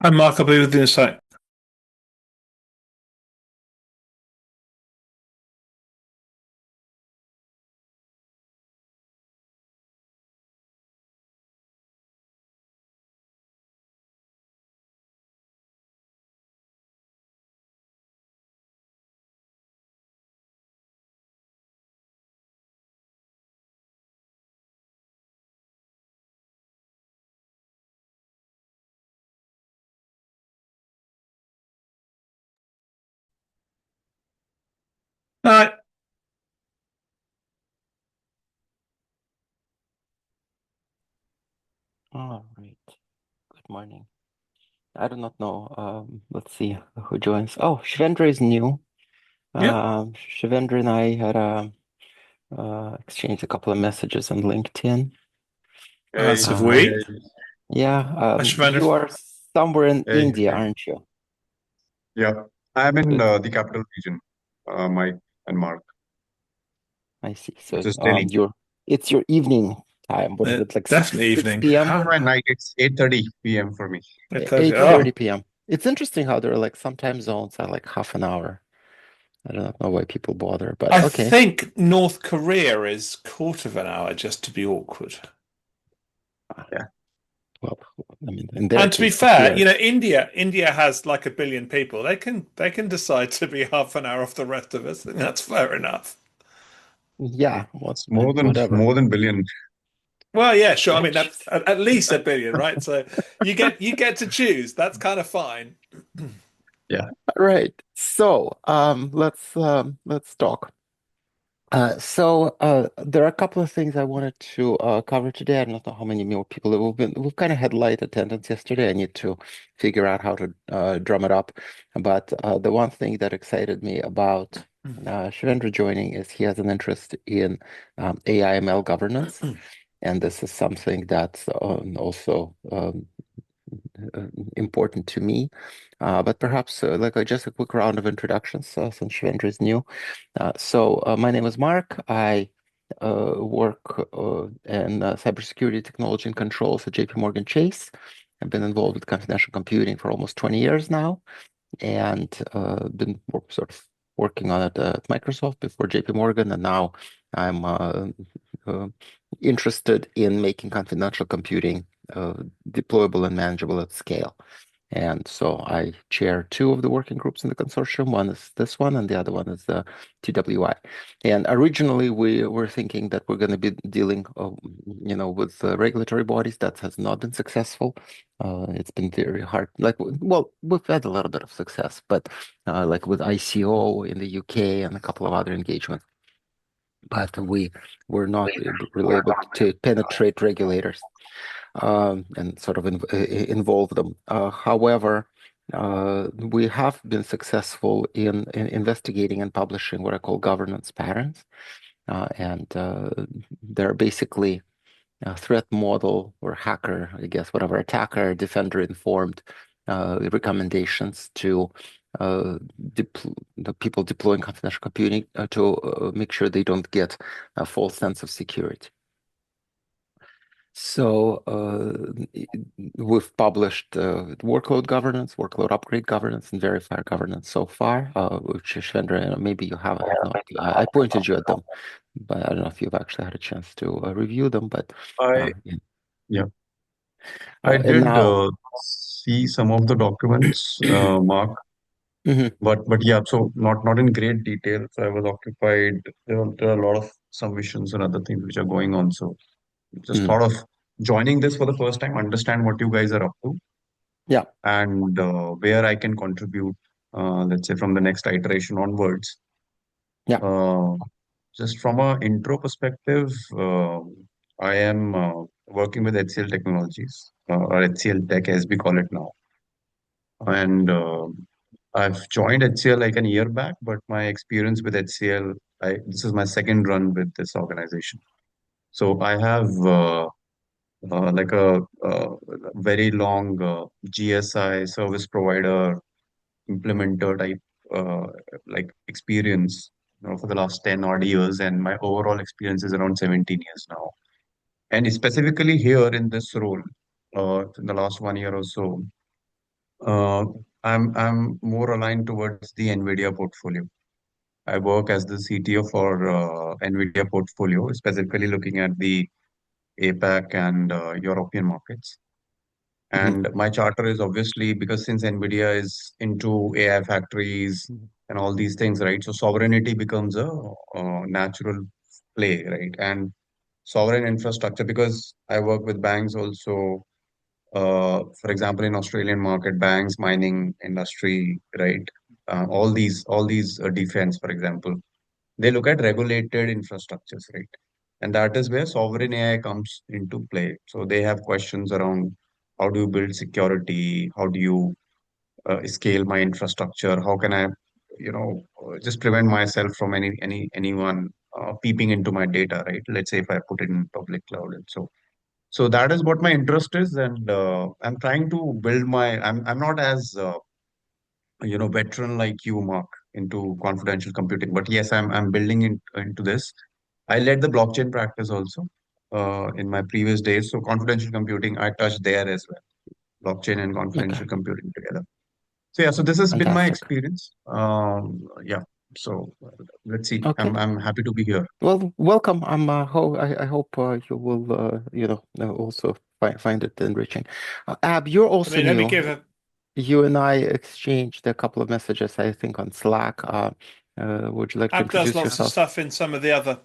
I'm Mark, I believe with the insight. All right. All right. Good morning. I do not know. Let's see who joins. Oh, Shivendra is new. Yep. Shivendra and I had exchanged a couple of messages on LinkedIn. As Hey, have Uh, hey we. guys. yeah, Ashwanda. you are somewhere in Hey, India, hey. aren't you? Yeah, I'm in Good. the capital region, Mike and Mark, I see. which So is Delhi. it's your evening time. What is it, like Definitely 6 evening. p.m.? For my night, it's 8:30 p.m. for me. It tells you. 8:30 Oh, p.m. It's interesting how there are like some time zones are like half an hour. I don't know why people bother, but I okay. think North Korea is quarter of an hour just to be awkward. Yeah. Well, I mean, in their And to be case, fair, here. India has like 1 billion people. They can decide to be half an hour off the rest of us, and that's fair enough. Yeah, what, It's more than whatever. more than billion. Well, yeah, sure. I mean, Which, that's at least 1 billion, right? So you get to choose. That's kind of fine. Yeah. right. So, let's talk. There are a couple of things I wanted to cover today. I don't know how many more people we've kind of had light attendance yesterday. I need to figure out how to drum it up. But the one thing that excited me about Shivendra joining is he has an interest in AI ML governance. And this is something that's also important to me. But perhaps just a quick round of introductions since Shivendra is new. My name is Mark. I work in cybersecurity technology and controls at JP Morgan Chase. I've been involved with confidential computing for almost 20 years now, and been sort of working on it at Microsoft before JP Morgan, and now I'm uh, interested in making confidential computing deployable and manageable at scale. And so I chair two of the working groups in the consortium. One is this one, and the other one is the TWI. And originally, we were thinking that we're going to be dealing, with regulatory bodies. That has not been successful. It's been very hard. Well, we've had a little bit of success, but like with ICO in the UK and a couple of other engagements. But we were not really able to penetrate regulators and sort of involve them. However, we have been successful in investigating and publishing what I call governance patterns. And they're basically a threat model or hacker, I guess, whatever, attacker, defender informed recommendations to the people deploying confidential computing to make sure they don't get a false sense of security. So we've published workload governance, workload upgrade governance, and verifier governance so far, which Shvendra, maybe you have not. I pointed you at them, but I don't know if you've actually had a chance to review them. But I yeah. yeah, I And did now, see some of the documents, Mark, Mhm, but yeah, so not in great detail. So I was occupied. There are a lot of submissions and other things which are going on. So just mhm. thought of joining this for the first time, understand what you guys are up to, Yeah, and where I can contribute, let's say from the next iteration onwards. yeah, Uh, just from a intro perspective, I am working with HCL Technologies, or HCL Tech as we call it now. And I've joined HCL like a year back, but my experience with HCL, this is my second run with this organization. So I have like a very long GSI service provider implementer type uh, like experience, for the last 10 odd years, and my overall experience is around 17 years now. And specifically here in this role, in the last 1 year or so, Uh, I'm more aligned towards the NVIDIA portfolio. I work as the CTO for NVIDIA portfolio, specifically looking at the APAC and European markets. Mhm. And my charter is obviously because since NVIDIA is into AI factories and all these things, right? So sovereignty becomes a natural play, right? And sovereign infrastructure, because I work with banks also, for example, in Australian market, banks, mining industry, right? All these defense, for example, they look at regulated infrastructures, right? And that is where sovereign AI comes into play. So they have questions around how do you build security? How do you scale my infrastructure? How can I, just prevent myself from anyone peeping into my data, right? Let's say if I put it in public cloud, and so that is what my interest is, and I'm trying to build my. I'm not as veteran like you, Mark, into confidential computing, but yes, I'm building into this. I led the blockchain practice also in my previous days. So confidential computing, I touched there as well. Blockchain and Okay, confidential computing together. So yeah, so this has been my fantastic. experience. Yeah. So let's see. Okay. I'm happy to be here. Well, welcome. I hope you will, also find it enriching. Ab, you're I also mean, let me new. give a You and I exchanged a couple of messages, I think, on Slack. Would you like to Ab does introduce lots of yourself? stuff in some of the other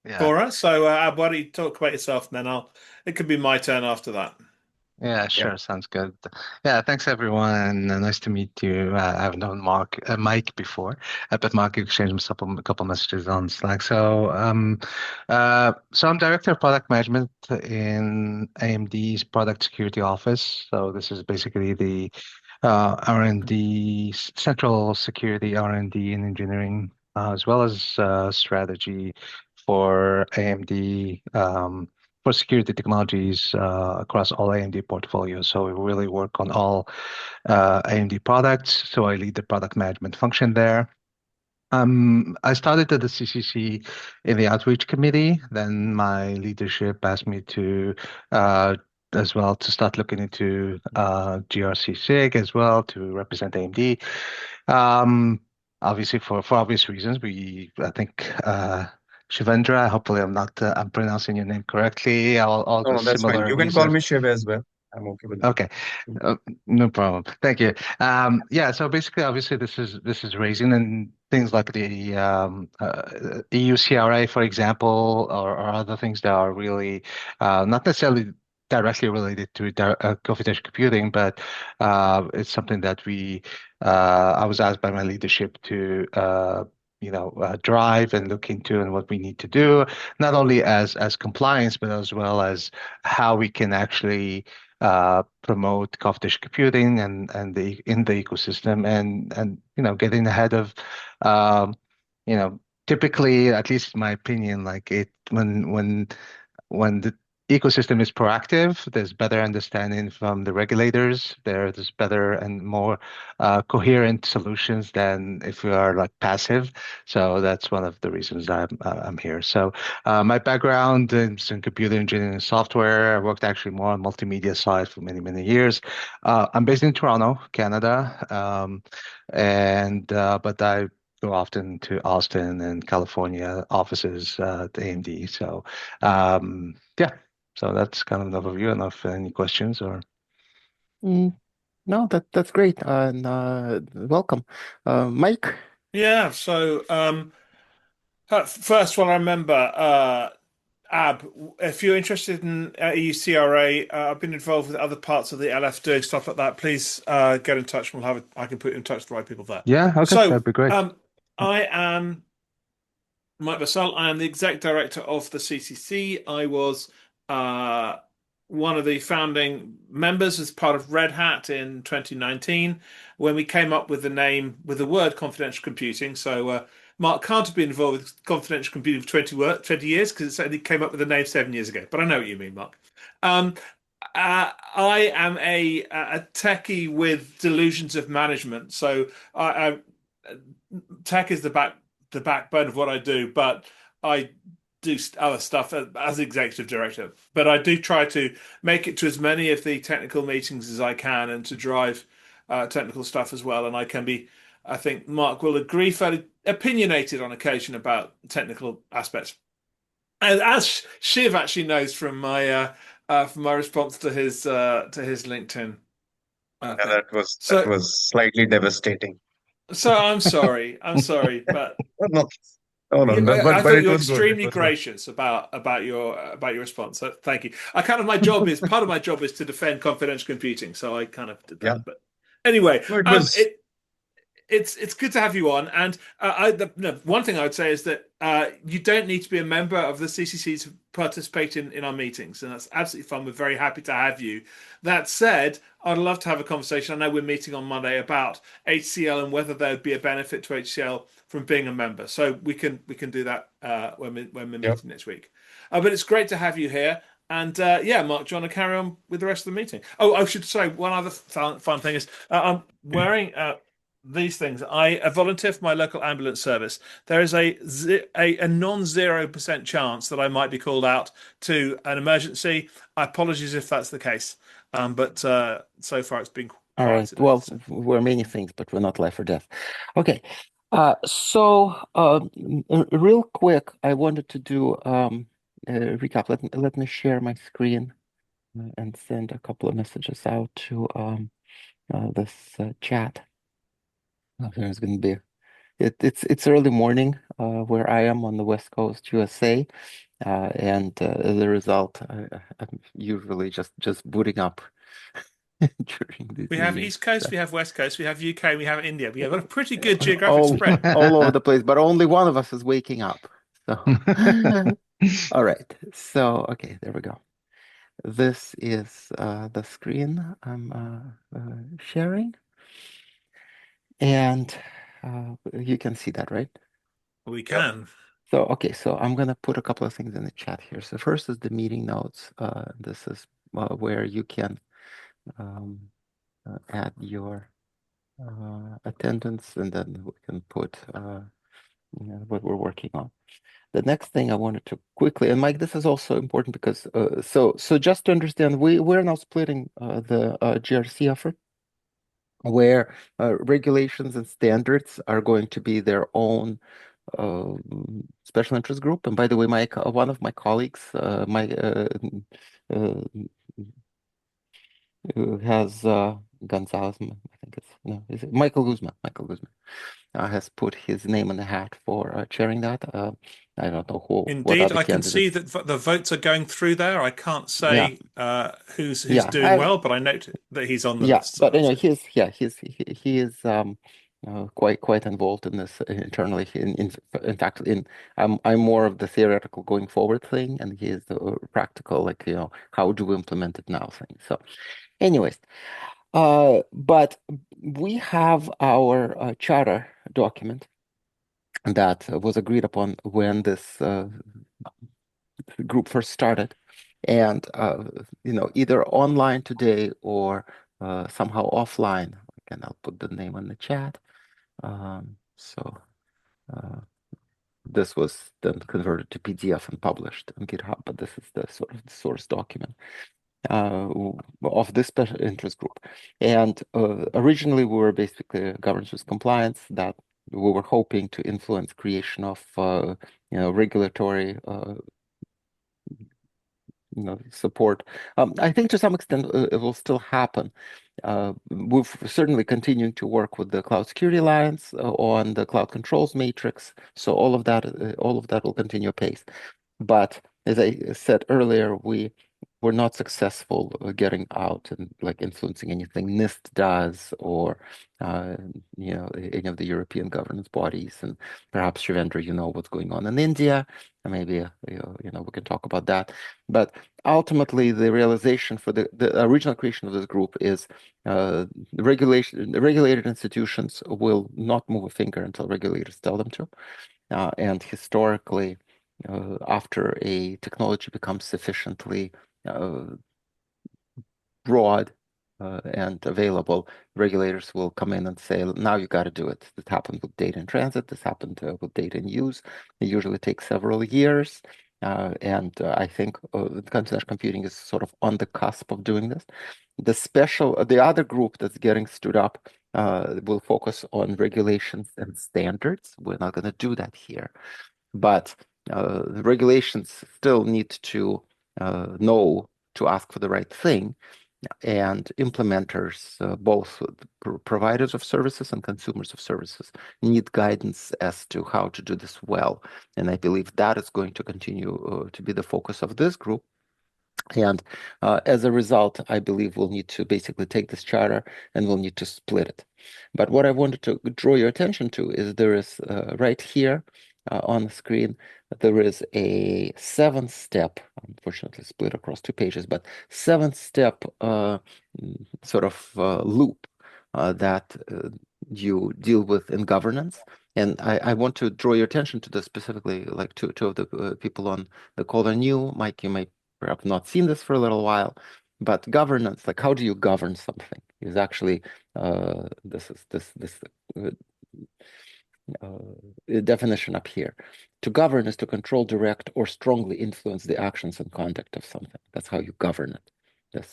Yeah, fora. So Ab, why don't you talk about yourself, and then it could be my turn after that. yeah, Yeah. sure. Sounds good. Yeah, thanks everyone. Nice to meet you. I've known Mike before, but Mark exchanged a couple messages on Slack. So I'm director of product management in AMD's product security office. So this is basically the R&D, central security R&D and engineering, as well as strategy for AMD. For security technologies across all AMD portfolios. So we really work on all AMD products. So I lead the product management function there. I started at the CCC in the outreach committee. Then my leadership asked me to, uh, as well, to start looking into GRC SIG as well to represent AMD. Um, Obviously, for obvious reasons, I think Shivendra. Hopefully, I'm pronouncing your name correctly. All No, the no, that's fine. similar You can call reasons. me Shiv as well. I'm okay with that. Okay, uh, no problem. Thank you. Yeah, so basically, obviously, this is raising and things like the EU CRA, for example, or other things that are really not necessarily directly related to confidential computing, but it's something that I was asked by my leadership to drive and look into and what we need to do, not only as compliance, but as well as how we can actually promote confidential computing and in the ecosystem and getting ahead of um, typically, at least in my opinion, like it when the ecosystem is proactive, there's better understanding from the regulators. There's better and more coherent solutions than if we are like passive. So that's one of the reasons I'm here. So my background is in computer engineering and software. I worked actually more on multimedia side for many years. I'm based in Toronto, Canada, and but I go often to Austin and California offices at AMD. So yeah, so that's kind of an overview. I don't know if any questions or Mm, no, that's great. And welcome. Mike? Yeah. So first one I remember. Ab, if you're interested in EUCRA, I've been involved with other parts of the LF doing stuff like that. Please get in touch. I can put you in touch with the right people there. yeah, okay, So, that'd be great. I am Mike Basal. I am the exec director of the CCC. I was uh, one of the founding members as part of Red Hat in 2019 when we came up with with the word confidential computing. So Mark can't have been involved with confidential computing for 20 years because it only came up with the name 7 years ago. But I know what you mean, Mark. Um, I am a techie with delusions of management. So tech is the backbone of what I do, but I do other stuff as executive director. But I do try to make it to as many of the technical meetings as I can and to drive technical stuff as well. And I can be, I think Mark will agree, fairly opinionated on occasion about technical aspects. And as Shiv actually knows from my response to his LinkedIn Yeah, thing. that So was slightly devastating. I'm sorry, but No, no, no, no, I but thought it you were was good. It extremely was good. gracious about your response. So thank you. I kind of my job is part of my job is to defend confidential computing, so I kind of did Yeah. that. But anyway, No, it was. it's good to have you on. And no, one thing I would say is that you don't need to be a member of the CCC to participate in our meetings, and that's absolutely fun. We're very happy to have you. That said, I'd love to have a conversation. I know we're meeting on Monday about HCL and whether there would be a benefit to HCL from being a member. So we can do that when we're Yep. meeting next week. But it's great to have you here. And yeah, Mark, do you want to carry on with the rest of the meeting? Oh, I should say one other fun thing is I'm wearing these things. I volunteer for my local ambulance service. There is a non-0% chance that I might be called out to an emergency. I apologize if that's the case, but so far it's been All quiet right. today. Well, So. we're many things, but we're not life or death. Okay. Real quick, I wanted to do a recap. Let me share my screen and send a couple of messages out to this chat. There's going to be it's early morning where I am on the West Coast, USA, and as a result, I'm usually just booting up during these We have meetings. East Coast, we have West Coast, we have UK, we have India. We have a pretty good Uh, geographic all spread. all over the place, but only one of us is waking up. So, all right. So, okay, there we go. This is the screen I'm sharing, and you can see that, right? We Yep. can. So, okay, so I'm gonna put a couple of things in the chat here. So first is the meeting notes. This is where you can add your attendance, and then we can put what we're working on. The next thing I wanted to quickly, and Mike, this is also important because so just to understand, we're now splitting the GRC effort, where regulations and standards are going to be their own special interest group. And by the way, Mike, one of my colleagues, uh, who has Gonzalez, I think it's no, is it Michael Guzman? Michael Guzman has put his name in the hat for chairing that. I don't know what Indeed, other I can see candidates. that the votes are going through there. I can't Yeah, say who's yeah, doing well, but I note that he's on the yeah. list. So But that's anyway, good. he is quite involved in this internally. In fact, I'm more of the theoretical going forward thing, and he is the practical, like how do we implement it now thing. So, anyways, but we have our charter document that was agreed upon when this group first started, and either online today or somehow offline. And I'll put the name in the chat. So this was then converted to PDF and published on GitHub, but this is the sort of the source document of this special interest group. And originally, we were basically governance risk compliance that we were hoping to influence creation of regulatory support. I think to some extent it will still happen. We're certainly continuing to work with the Cloud Security Alliance on the cloud controls matrix. So all of that will continue apace. But as I said earlier, we were not successful getting out and like influencing anything NIST does or any of the European governance bodies. And perhaps Shivendra, you know what's going on in India. And maybe we can talk about that. But ultimately, the realization for the original creation of this group is the regulated institutions will not move a finger until regulators tell them to. And historically, after a technology becomes sufficiently broad and available, regulators will come in and say, now you got to do it. This happened with data in transit. This happened with data in use. It usually takes several years. I think continuous computing is sort of on the cusp of doing this. The other group that's getting stood up will focus on regulations and standards. We're not going to do that here, but the regulations still need to know to ask for the right thing, and implementers, both providers of services and consumers of services, need guidance as to how to do this well. And I believe that is going to continue to be the focus of this group. And as a result, I believe we'll need to basically take this charter and we'll need to split it. But what I wanted to draw your attention to is there is right here on the screen, there is a 7-step, unfortunately split across 2 pages, but 7-step sort of loop that you deal with in governance. And I want to draw your attention to this specifically, like two of the people on the call are new. Mike, you may perhaps not seen this for a little while, but governance, like how do you govern something, is actually this definition up here. To govern is to control, direct, or strongly influence the actions and conduct of something. That's how you govern it.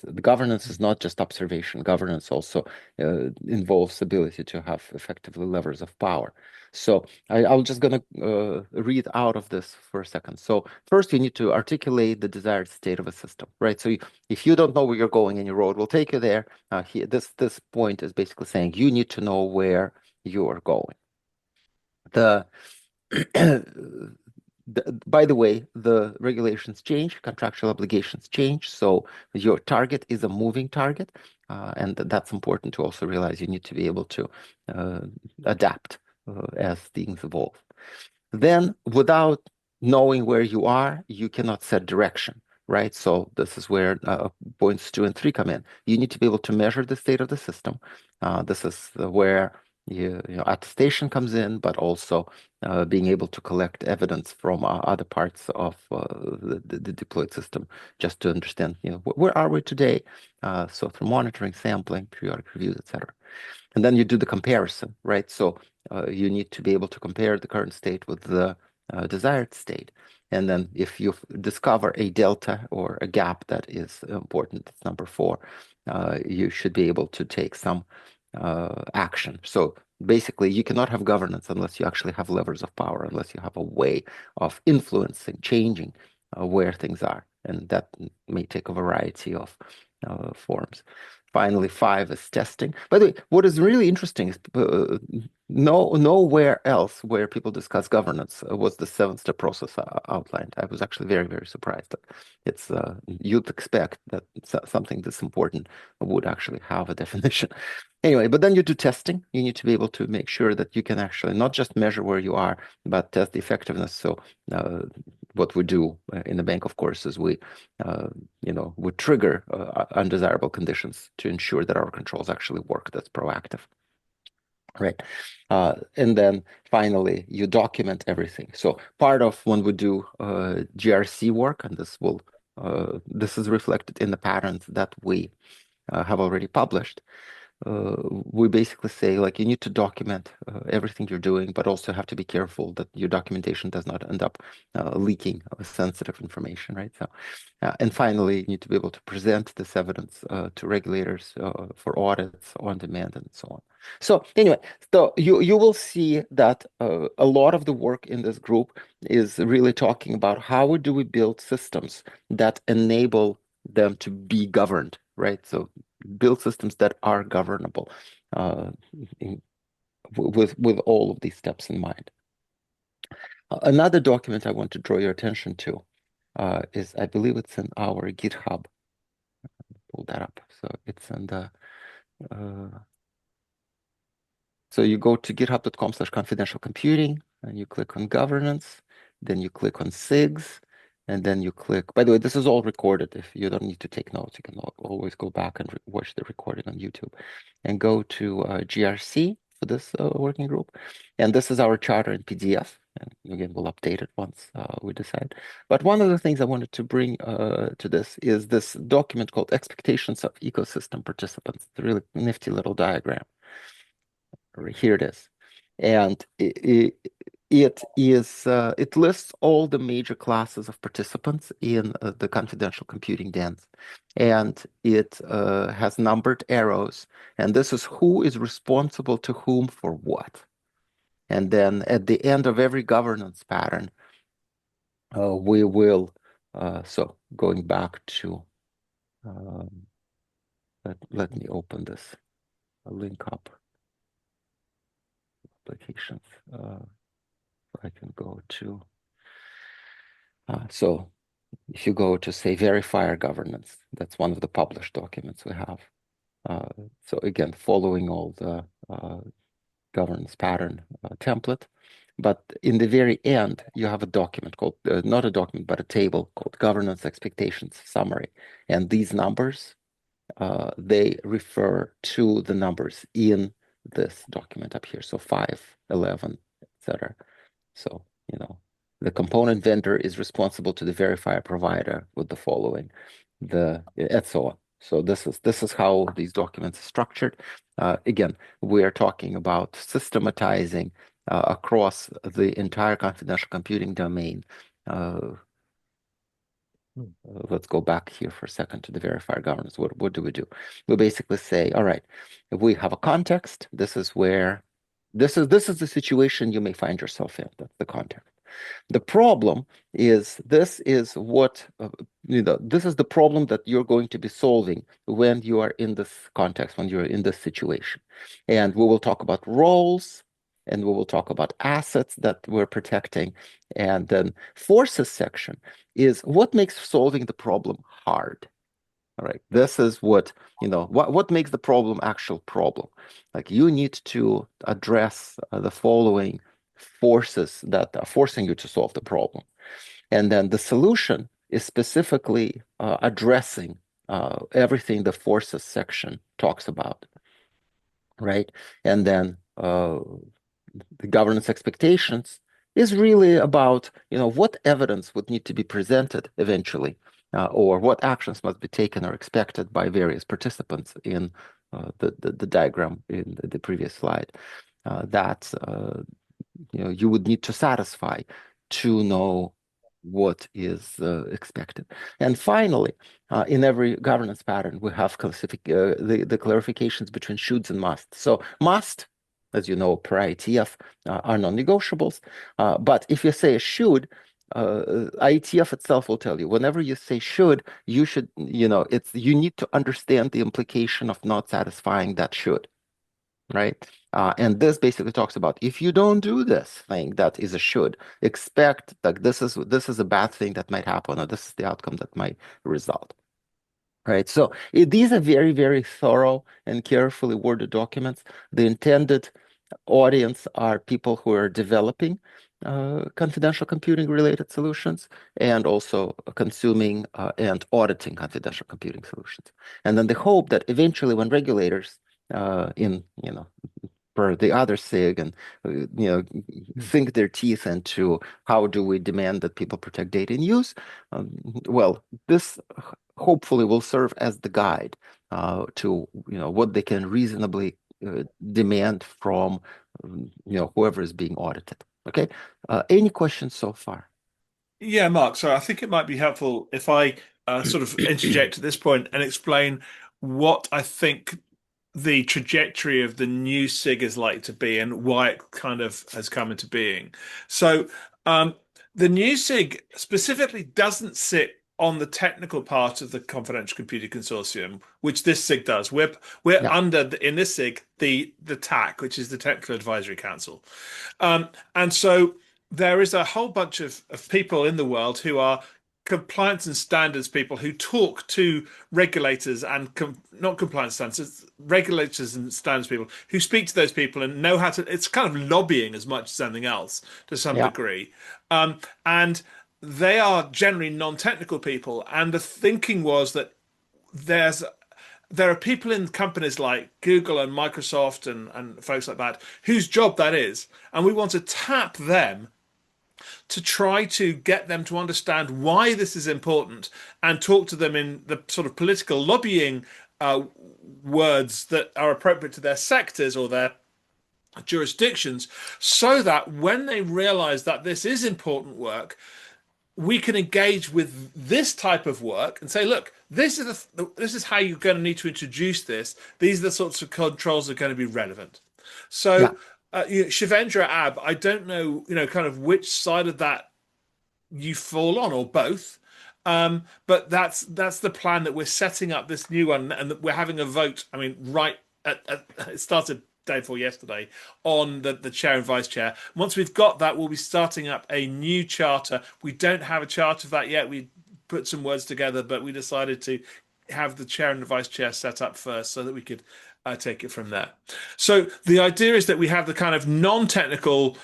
The governance is not just observation. Governance also involves ability to have effectively levers of power. So I'm just going to read out of this for a second. So first, you need to articulate the desired state of a system, right? So if you don't know where you're going and your road will take you there, this point is basically saying you need to know where you are going. By the way, the regulations change, contractual obligations change, so your target is a moving target, and that's important to also realize. You need to be able to adapt as things evolve. Then, without knowing where you are, you cannot set direction, right? So this is where points 2 and 3 come in. You need to be able to measure the state of the system. This is where attestation comes in, but also being able to collect evidence from other parts of the deployed system, just to understand, where are we today? So through monitoring, sampling, periodic reviews, etc. And then you do the comparison, right? So you need to be able to compare the current state with the desired state. And then if you discover a delta or a gap that is important, it's number 4, you should be able to take some action. So basically, you cannot have governance unless you actually have levers of power, unless you have a way of influencing, changing where things are. And that may take a variety of forms. Finally, 5 is testing. By the way, what is really interesting is nowhere else where people discuss governance was the 7-step process outlined. I was actually very, very surprised that it's you'd expect that something this important would actually have a definition. Anyway, but then you do testing. You need to be able to make sure that you can actually not just measure where you are, but test the effectiveness. So what we do in the bank, of course, is we trigger undesirable conditions to ensure that our controls actually work. That's proactive, right? And then finally, you document everything. So part of when we do GRC work, and this is reflected in the patterns that we have already published. We basically say, like, you need to document everything you're doing, but also have to be careful that your documentation does not end up leaking sensitive information, right? So, and finally, you need to be able to present this evidence to regulators for audits on demand and so on. So anyway, so you will see that a lot of the work in this group is really talking about how do we build systems that enable them to be governed, right? So build systems that are governable with all of these steps in mind. Another document I want to draw your attention to is, I believe it's in our GitHub. Pull that up. So it's in the so you go to github.com/confidential computing and you click on governance, then you click on SIGs, and then you click, by the way, this is all recorded. If you don't need to take notes, you can always go back and watch the recording on YouTube, and go to GRC for this working group. And this is our charter in PDF. And again, we'll update it once we decide. But one of the things I wanted to bring to this is this document called Expectations of Ecosystem Participants. It's a really nifty little diagram. Here it is. And it lists all the major classes of participants in the confidential computing dance, and it has numbered arrows, and this is who is responsible to whom for what. And then at the end of every governance pattern, we will, so going back to, let me open this link up, applications. I can go to, so if you go to say verifier governance, that's one of the published documents we have. So again, following all the governance pattern template. But in the very end, you have a document called, not a document, but a table called Governance Expectations Summary. And these numbers, they refer to the numbers in this document up here. So 5, 11, etc. So, the component vendor is responsible to the verifier provider with the following, and so on. So this is how these documents are structured. Again, we are talking about systematizing across the entire confidential computing domain. Let's go back here for a second to the verifier governance. What do? We basically say, all right, if we have a context, this is the situation you may find yourself in. That's the context. The problem is this is the problem that you're going to be solving when you are in this context, when you're in this situation. And we will talk about roles, and we will talk about assets that we're protecting. And then forces section is what makes solving the problem hard. All right, this is what makes the problem actual problem. Like, you need to address the following forces that are forcing you to solve the problem. And then the solution is specifically addressing everything the forces section talks about, right? And then the governance expectations is really about, what evidence would need to be presented eventually, or what actions must be taken or expected by various participants in the diagram in the previous slide. That you would need to satisfy to know what is expected. And finally, in every governance pattern, we have the clarifications between shoulds and musts. So must, as you know, per IETF, are non-negotiables. But if you say a should, IETF itself will tell you, whenever you say should, you need to understand the implication of not satisfying that should, right? And this basically talks about, if you don't do this thing that is a should, expect that this is a bad thing that might happen, or this is the outcome that might result. Right. So these are very, very thorough and carefully worded documents. The intended audience are people who are developing confidential computing related solutions, and also consuming and auditing confidential computing solutions. And then the hope that eventually, when regulators for the other SIG and sink their teeth into how do we demand that people protect data in use, well, this hopefully will serve as the guide to what they can reasonably demand from whoever is being audited. Okay, any questions so far? Yeah, Mark. So I think it might be helpful if I sort of interject at this point and explain what I think the trajectory of the new SIG is likely to be and why it kind of has come into being. So the new SIG specifically doesn't sit on the technical part of the Confidential Computing Consortium, which this SIG does. We're under in this SIG the TAC, which is the Technical Advisory Council, and so there is a whole bunch of people in the world who are compliance and standards people who talk to regulators and not compliance standards, regulators and standards people who speak to those people and know how to. It's kind of lobbying as much as anything else to some degree, and they are generally non-technical people. And the thinking was that there are people in companies like Google and Microsoft and folks like that whose job that is, and we want to tap them to try to get them to understand why this is important and talk to them in the sort of political lobbying words that are appropriate to their sectors or their jurisdictions, so that when they realize that this is important work, we can engage with this type of work and say, look, this is how you're going to need to introduce this. These are the sorts of controls that are going to be relevant. Yeah. So, Shivendra Ab, I don't know, kind of which side of that you fall on or both. But that's the plan, that we're setting up this new one, and that we're having a vote. I mean, it started day before yesterday on the chair and vice chair. Once we've got that, we'll be starting up a new charter. We don't have a charter for that yet. We put some words together, but we decided to have the chair and the vice chair set up first so that we could take it from there. So the idea is that we have the kind of non-technical,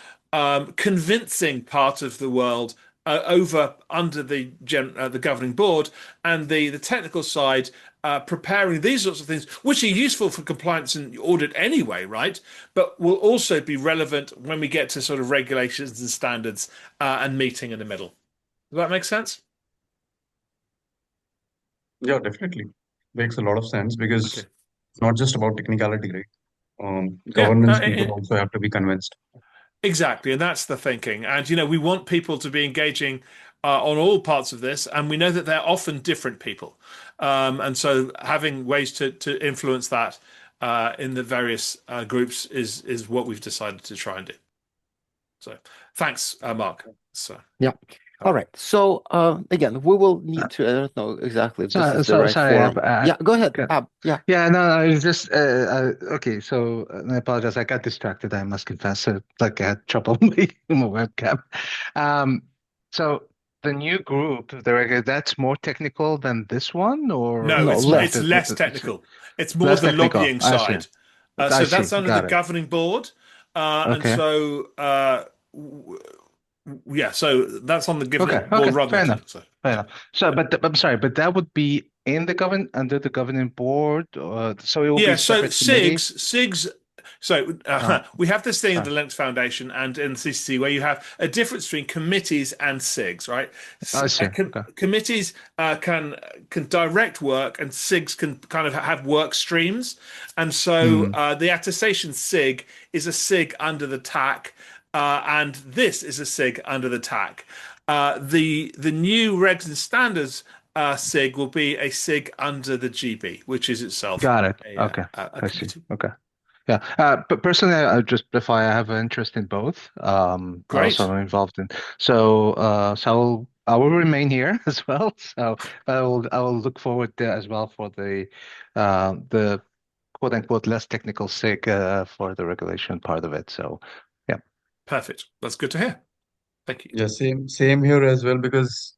convincing part of the world over under the governing board, and the technical side preparing these sorts of things, which are useful for compliance and audit anyway, right? But will also be relevant when we get to sort of regulations and standards and meeting in the middle. Does that make sense? Yeah, definitely. Makes a lot of sense because Okay. it's not just about technicality, right? Yeah. Governance people also have to be convinced. Exactly, and that's the thinking. And we want people to be engaging on all parts of this, and we know that they're often different people, and so having ways to influence that in the various groups is what we've decided to try and do. So, thanks, Mark. So, Yeah. All right. So again, we will need to. I don't know exactly if this is the right sorry, forum. Yeah. Go ahead. good. Yeah. Yeah, no, it's just okay. So I apologize. I got distracted. I must confess. Like I had trouble with my webcam. Um, so the new group, that's more technical than this one, or no, No, it's less. less technical. It's more less the technical. lobbying I see. side. I So see. that's under the Got it. governing board, and Okay. so yeah, so that's on the Okay. governing board Okay. rather Fair than enough. technical side. Fair enough. So, but I'm sorry, but that would be in the under the governing board, so it will be Yeah, a so separate committee. SIGs. So Oh, we have this thing at sorry. the Linux Foundation and in the CCC where you have a difference between committees and SIGs, right? I see. Okay. Committees can direct work, and SIGs can kind of have work streams. And so Hmm. the attestation SIG is a SIG under the TAC, and this is a SIG under the TAC. The new regs and standards SIG will be a SIG under the GB, which is itself Got it. a, Okay. a I see. committee. Okay. Yeah. But personally, I just if I have an interest in both. I also Great. am involved in. So I will remain here as well. So I will look forward to as well for the quote unquote less technical SIG for the regulation part of it. So yeah. Perfect. That's good to hear. Thank you. Yeah, same here as well because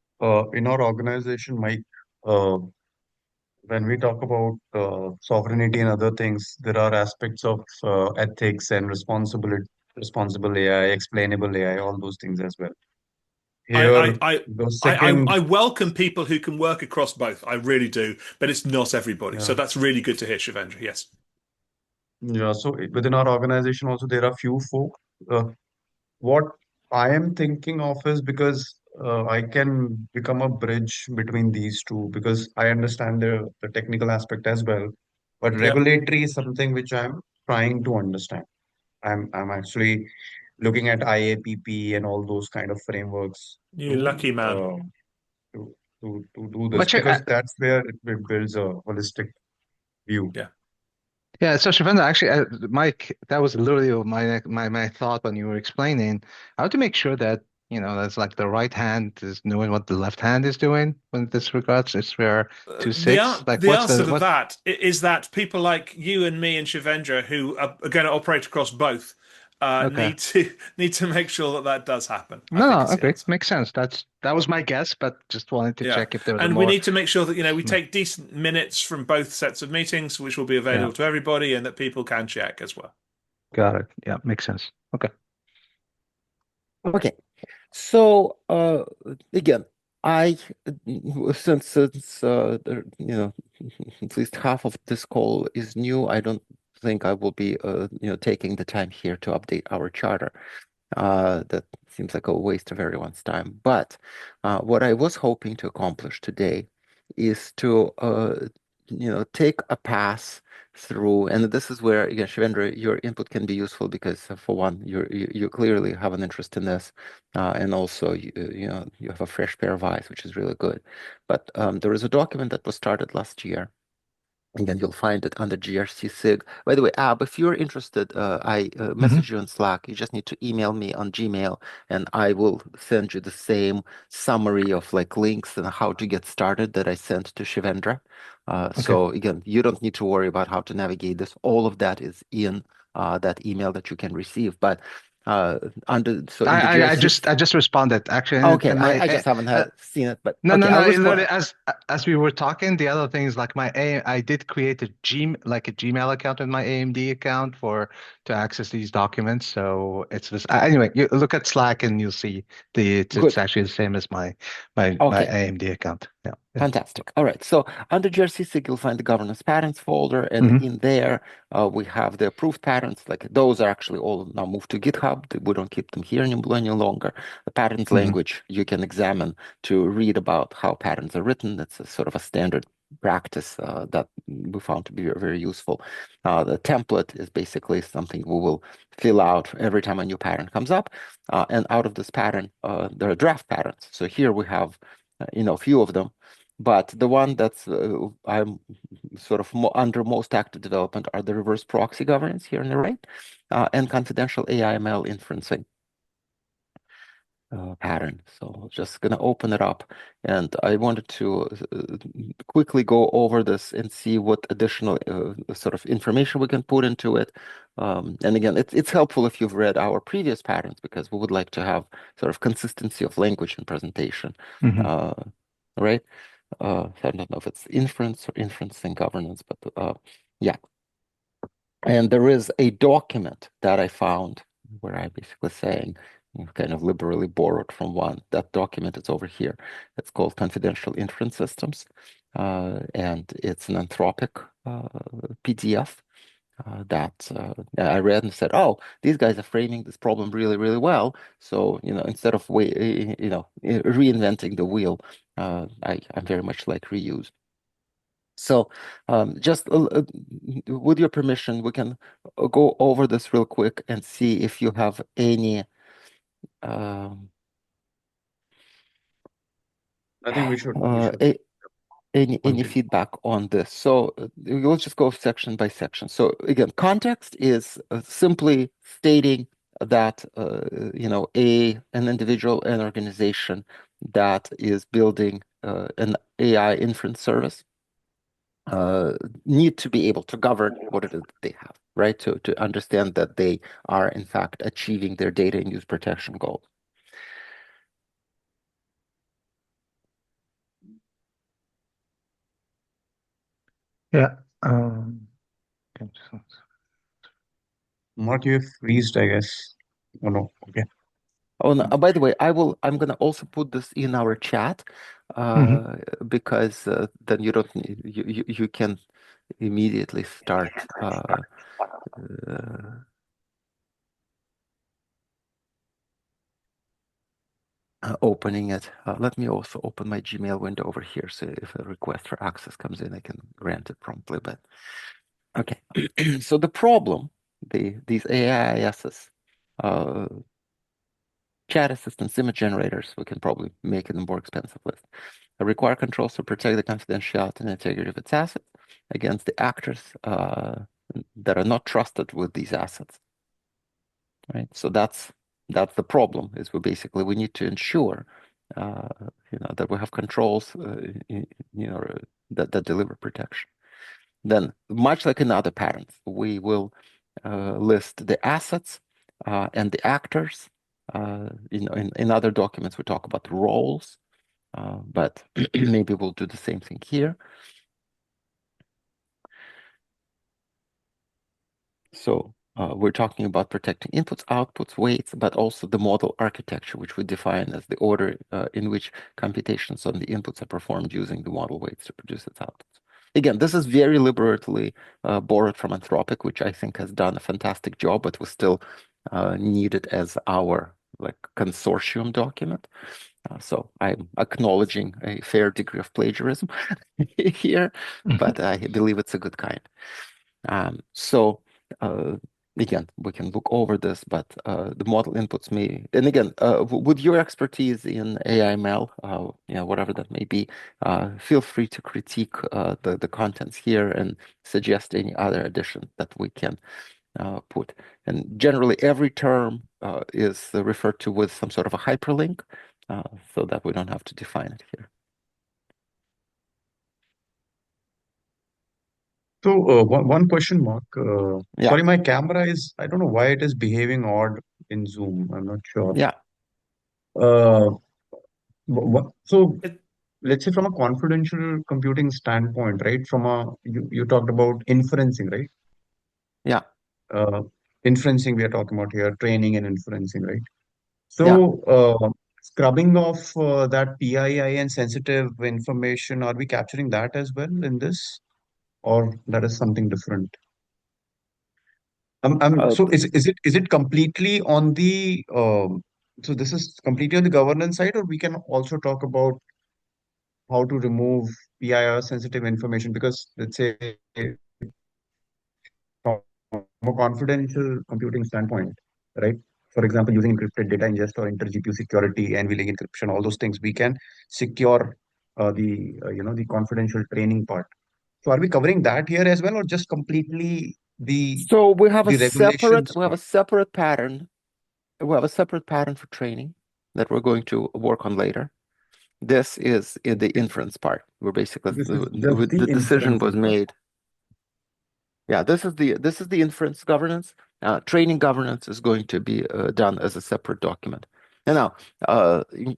in our organization, Mike, uh, when we talk about sovereignty and other things, there are aspects of ethics and responsible AI, explainable AI, all those things as well. I, Here, I, I, the I, second, I welcome people who can work across both. I really do, but it's not everybody. So yeah, that's really good to hear, Shivendra. Yes. yeah. So within our organization also, there are few folk. Uh, what I am thinking of is because I can become a bridge between these two because I understand the technical aspect as well, but Yeah. regulatory is something which I'm trying to understand. I'm actually looking at IAPP and all those kind of frameworks You to lucky man. to to do this But because that's where it builds a holistic view. Yeah. yeah, so Shavenda, actually, Mike, that was literally my thought when you were explaining how to make sure that, that's like the right hand is knowing what the left hand is doing when this regards it's where to six. Like The what's answer the to what that is that people like you and me and Shivendra, who are going to operate across both, okay. need to make sure that that does happen. I No, think no, is the okay. answer. Makes sense. That was my guess, but just wanted to Yeah, check if there was a and we more need to make sure that we mm, take decent minutes from both sets of meetings, which will be yeah, available to everybody, and that people can check as well. got it. Yeah, makes sense. Okay. Okay. So again, I since at least half of this call is new, I don't think I will be taking the time here to update our charter. That seems like a waste of everyone's time. But what I was hoping to accomplish today is to take a pass through, and this is where, again, Shivendra, your input can be useful because, for one, you clearly have an interest in this, and also you know you have a fresh pair of eyes, which is really good. But there is a document that was started last year. Again, you'll find it under GRC SIG. By the way, Ab, if you're interested, I message you on Slack. You just need to email me on Gmail, and I will send you the same summary of like links and how to get started that I sent to Shivendra. Okay. So again, you don't need to worry about how to navigate this. All of that is in that email that you can receive. But in the GRC, I just responded actually, okay, and my I just haven't seen it, but no, okay, no, no. I'll Literally, respond. as we were talking, the other thing is like I did create a Gmail account with my AMD account to access these documents. So it's this anyway. You look at Slack and you'll see it's Good. actually the same as my Okay. AMD account. Yeah. Fantastic. All right. So under GRC SIG, you'll find the governance patterns folder, and Hmm. in there we have the approved patterns. Like those are actually all now moved to GitHub. We don't keep them here any longer. The patterns Hmm. language you can examine to read about how patterns are written. That's a sort of a standard practice that we found to be very, very useful. The template is basically something we will fill out every time a new pattern comes up, and out of this pattern, there are draft patterns. So here we have, a few of them. But the one that's I'm sort of under most active development are the reverse proxy governance here on the right, and confidential AI/ML inferencing pattern. So just going to open it up, and I wanted to quickly go over this and see what additional sort of information we can put into it. And again, it's helpful if you've read our previous patterns because we would like to have sort of consistency of language and presentation, Hmm. right? So I don't know if it's inference or inferencing governance, but yeah. And there is a document that I found where I basically saying, kind of liberally borrowed from one. That document is over here. It's called Confidential Inference Systems, and it's an Anthropic PDF that I read and said, "Oh, these guys are framing this problem really, really well." So, instead of reinventing the wheel, I'm very much like reuse. So, just with your permission, we can go over this real quick and see if you have any um, I think we should any continue. feedback on this. So we'll just go section by section. So again, context is simply stating that an individual, an organization that is building an AI inference service need to be able to govern what it is that they have, right? To understand that they are in fact achieving their data and use protection goals. Yeah. Mark, you freezed, I guess. Oh no. Okay. Oh, no, by the way, I'm gonna also put this in our chat Hmm. because then you don't you can immediately start opening it. Let me also open my Gmail window over here, so if a request for access comes in, I can grant it promptly. But okay, so the problem, these AISs, chat assistants, image generators, we can probably make it a more expensive list, require controls to protect the confidentiality and integrity of its assets against the actors that are not trusted with these assets, right? So that's the problem. Is we need to ensure, that we have controls, that deliver protection. Then, much like in other patterns, we will list the assets and the actors. In other documents, we talk about the roles, but maybe we'll do the same thing here. So we're talking about protecting inputs, outputs, weights, but also the model architecture, which we define as the order in which computations on the inputs are performed using the model weights to produce its outputs. Again, this is very liberally borrowed from Anthropic, which I think has done a fantastic job, but we still need it as our consortium document. So I'm acknowledging a fair degree of plagiarism here, but I believe it's a good kind. So again, we can look over this, but the model inputs may, and again, with your expertise in AI/ML, whatever that may be, feel free to critique the contents here and suggest any other addition that we can put. And generally, every term is referred to with some sort of a hyperlink, so that we don't have to define it here. So one question, Mark. Yeah, Sorry, my camera is, I don't know why it is behaving odd in Zoom. I'm not sure. yeah, Uh, so It, let's say from a confidential computing standpoint, right? You talked about inferencing, right? yeah, Uh, Inferencing we are talking about here, training and inferencing, right? yeah. So scrubbing of that PII and sensitive information, are we capturing that as well in this, or that is something different? Uh, So is it completely on the so this is completely on the governance side, or we can also talk about how to remove PIR sensitive information? Because let's say from a confidential computing standpoint, right? For example, using encrypted data ingest or inter-GPU security and vLink encryption, all those things, we can secure the confidential training part. So are we covering that here as well, or just completely so the regulations we have a part? separate pattern. We have a separate pattern for training that we're going to work on later. This is in the inference part, where basically This is just the the decision was inferencing part. made. Yeah, this is the inference governance. Training governance is going to be done as a separate document. And now,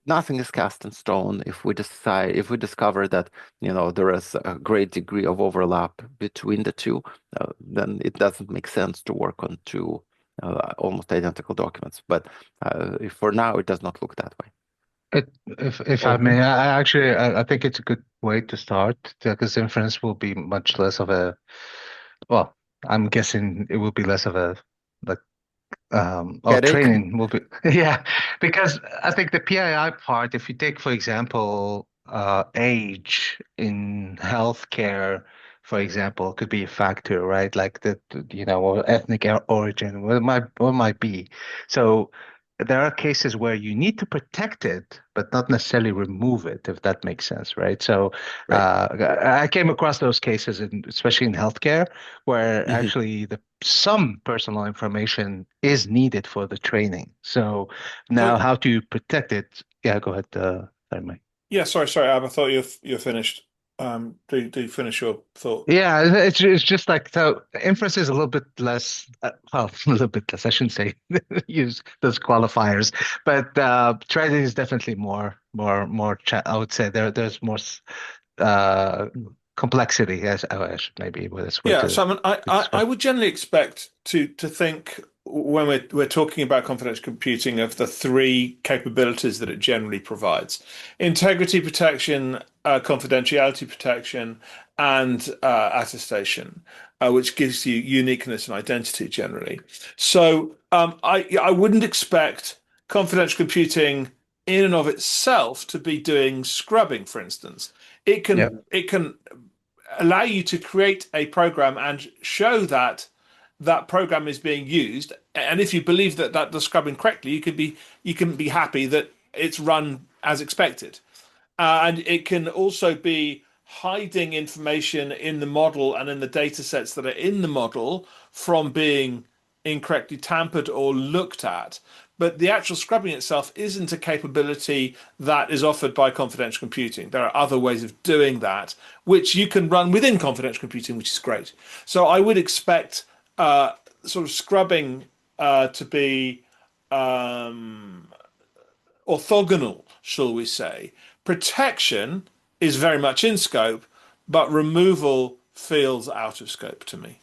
nothing is cast in stone. If we discover that there is a great degree of overlap between the two, then it doesn't make sense to work on two almost identical documents. But for now, it does not look that way. If I Okay. may, I think it's a good way to start because inference will be much less of a, well, I'm guessing it will be less of a like or Headache. training will be yeah, because I think the PII part, if you take for example age in healthcare, for example, could be a factor, right? Like or ethnic origin, what it might be. So there are cases where you need to protect it, but not necessarily remove it, if that makes sense, right? So Right. I came across those cases, especially in healthcare, where Mhm. actually some personal information is needed for the training. So now, so how to protect it? Yeah, go ahead, sorry, Mike. yeah, sorry, Ab. I thought you're finished. Do finish your thought. Yeah, it's just like so. Inference is a little bit less, well, a little bit less. I shouldn't say use those qualifiers, but trading is definitely more. I would say there's more uh complexity, as I should maybe with this way Yeah, so I mean, to I describe. would generally expect to think when we're talking about confidential computing of the three capabilities that it generally provides: integrity protection, confidentiality protection, and attestation, which gives you uniqueness and identity generally. So I wouldn't expect confidential computing in and of itself to be doing scrubbing, for instance. Yeah. It can allow you to create a program and show that that program is being used. And if you believe that that does scrubbing correctly, you can be happy that it's run as expected. And it can also be hiding information in the model and in the data sets that are in the model from being incorrectly tampered or looked at. But the actual scrubbing itself isn't a capability that is offered by confidential computing. There are other ways of doing that, which you can run within confidential computing, which is great. So I would expect sort of scrubbing to be um, orthogonal, shall we say. Protection is very much in scope, but removal feels out of scope to me.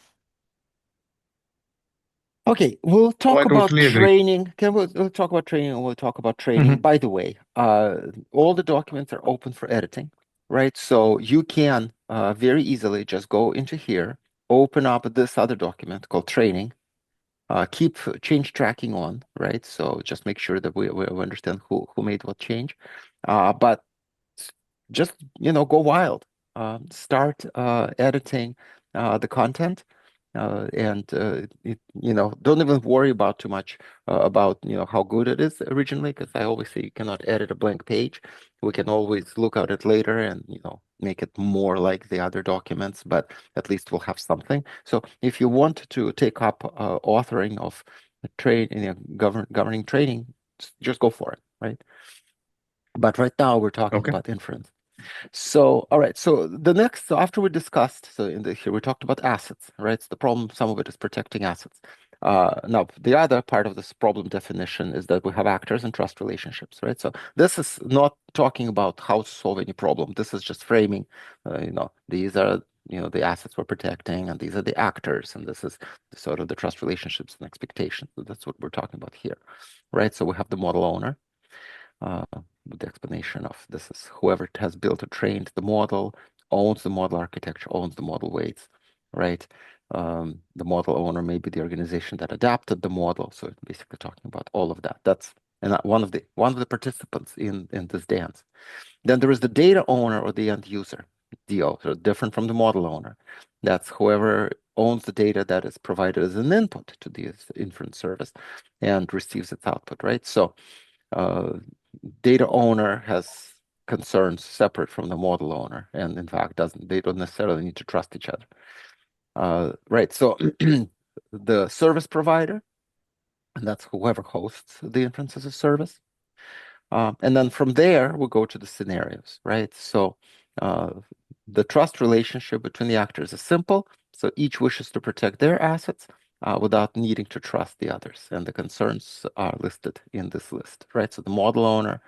Okay, we'll Oh, talk I about totally agree. training. We'll talk about training and we'll talk about training. Mhm. By the way, all the documents are open for editing, right? So you can very easily just go into here, open up this other document called training, keep change tracking on, right? So just make sure that we understand who made what change. But just, go wild. Start editing the content. don't even worry about too much about how good it is originally, because I always say you cannot edit a blank page. We can always look at it later and make it more like the other documents, but at least we'll have something. So if you want to take up authoring of governing training, just go for it, right? But right now we're talking Okay. about inference. So, all right. So after we discussed, here we talked about assets, right? So the problem, some of it is protecting assets. Now, the other part of this problem definition is that we have actors and trust relationships, right? So this is not talking about how to solve any problem. This is just framing, these are, the assets we're protecting, and these are the actors, and this is sort of the trust relationships and expectations. So that's what we're talking about here, right? So we have the model owner. With the explanation of this is whoever has built or trained the model, owns the model architecture, owns the model weights, right? The model owner may be the organization that adapted the model. So it's basically talking about all of that. That's one of the participants in this dance. Then there is the data owner or the end user, DO, so different from the model owner. That's whoever owns the data that is provided as an input to the inference service and receives its output, right? So data owner has concerns separate from the model owner, and in fact they don't necessarily need to trust each other. Right. So the service provider, and that's whoever hosts the inference as a service. And then from there, we go to the scenarios, right? So the trust relationship between the actors is simple. So each wishes to protect their assets without needing to trust the others. And the concerns are listed in this list, right? So the model owner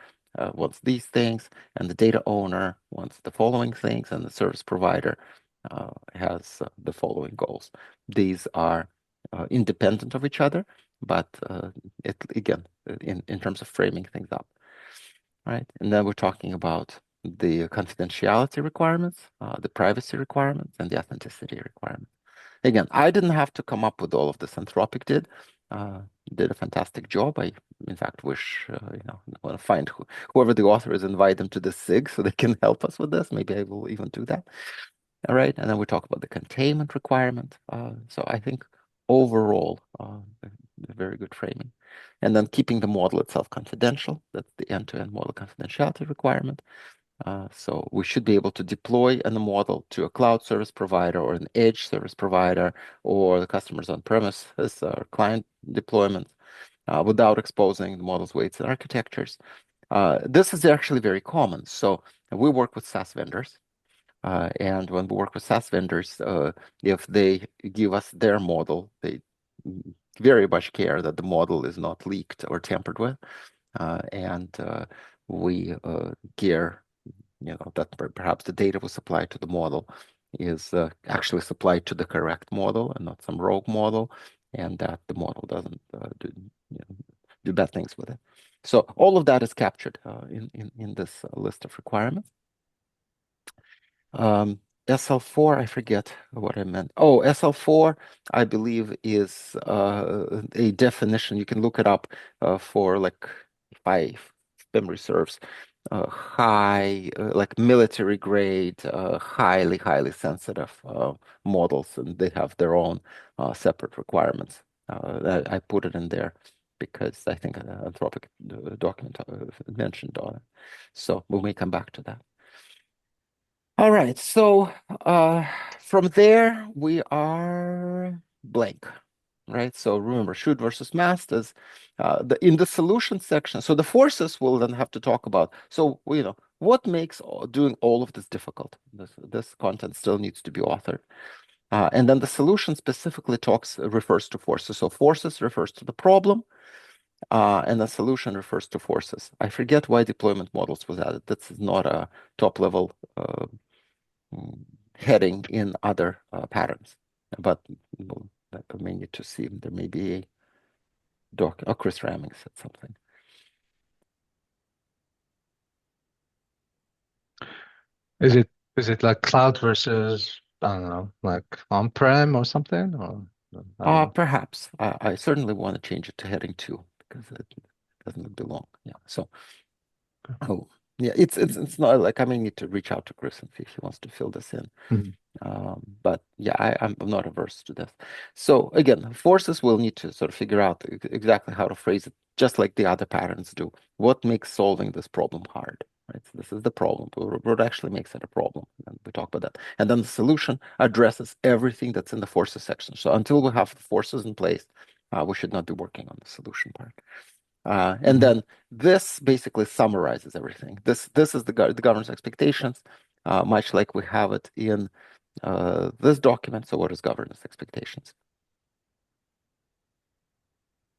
wants these things, and the data owner wants the following things, and the service provider has the following goals. These are independent of each other, but again, in terms of framing things up. Right. And then we're talking about the confidentiality requirements, the privacy requirements, and the authenticity requirements. Again, I didn't have to come up with all of this. Anthropic did a fantastic job. I, in fact, wish, want to find whoever the author is, invite them to the SIG so they can help us with this. Maybe I will even do that. All right. And then we talk about the containment requirement. So I think overall, a very good framing. And then keeping the model itself confidential. That's the end-to-end model confidentiality requirement. So we should be able to deploy a model to a cloud service provider or an edge service provider or the customer's on-premises or client deployments without exposing the model's weights and architectures. This is actually very common. So we work with SaaS vendors. And when we work with SaaS vendors, if they give us their model, they very much care that the model is not leaked or tampered with. And we care, that perhaps the data we supply to the model is actually supplied to the correct model and not some rogue model, and that the model doesn't do bad things with it. So all of that is captured in this list of requirements. SL4, I forget what I meant. Oh, SL4, I believe, is a definition. You can look it up for like, if memory serves, high, like military grade, highly sensitive models, and they have their own separate requirements. I put it in there because I think Anthropic document mentioned on it. So we may come back to that. All right, so from there we are blank, right? So remember, should versus must is in the solution section. So the forces we'll then have to talk about. So what makes doing all of this difficult? This content still needs to be authored, and then the solution specifically refers to forces. So forces refers to the problem. And the solution refers to forces. I forget why deployment models was added. This is not a top level heading in other patterns, but we may need to see. There may be a doc. Oh, Chris Ramming said something. Is it like cloud versus, I don't know, like on-prem or something? Or I don't know. Perhaps. I certainly want to change it to heading 2 because it doesn't belong. Yeah. So, oh, Yeah, it's not like I may need to reach out to Chris and see if he wants to fill this in. Mhm. But yeah, I'm not averse to this. So again, forces will need to sort of figure out exactly how to phrase it, just like the other patterns do. What makes solving this problem hard, right? So this is the problem. What actually makes it a problem? And we talk about that. And then the solution addresses everything that's in the forces section. So until we have the forces in place, we should not be working on the solution part. And then this basically summarizes everything. This is the governance expectations, much like we have it in this document. So what is governance expectations?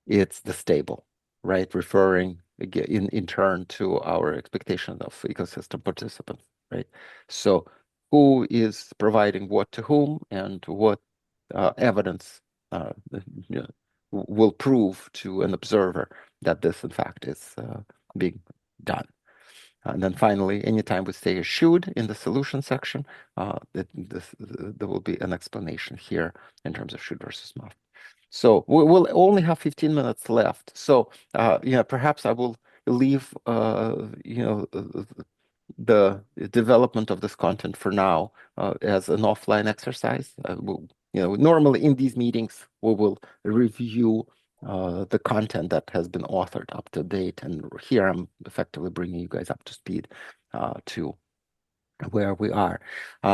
It's the stable, right? Referring in turn to our expectation of ecosystem participants, right? So who is providing what to whom, and what evidence you know, will prove to an observer that this in fact is being done. And then finally, anytime we say should in the solution section, there will be an explanation here in terms of should versus must. So we'll only have 15 minutes left. So yeah, perhaps I will leave the development of this content for now as an offline exercise. Normally in these meetings we will review the content that has been authored up to date, and here I'm effectively bringing you guys up to speed to where we are.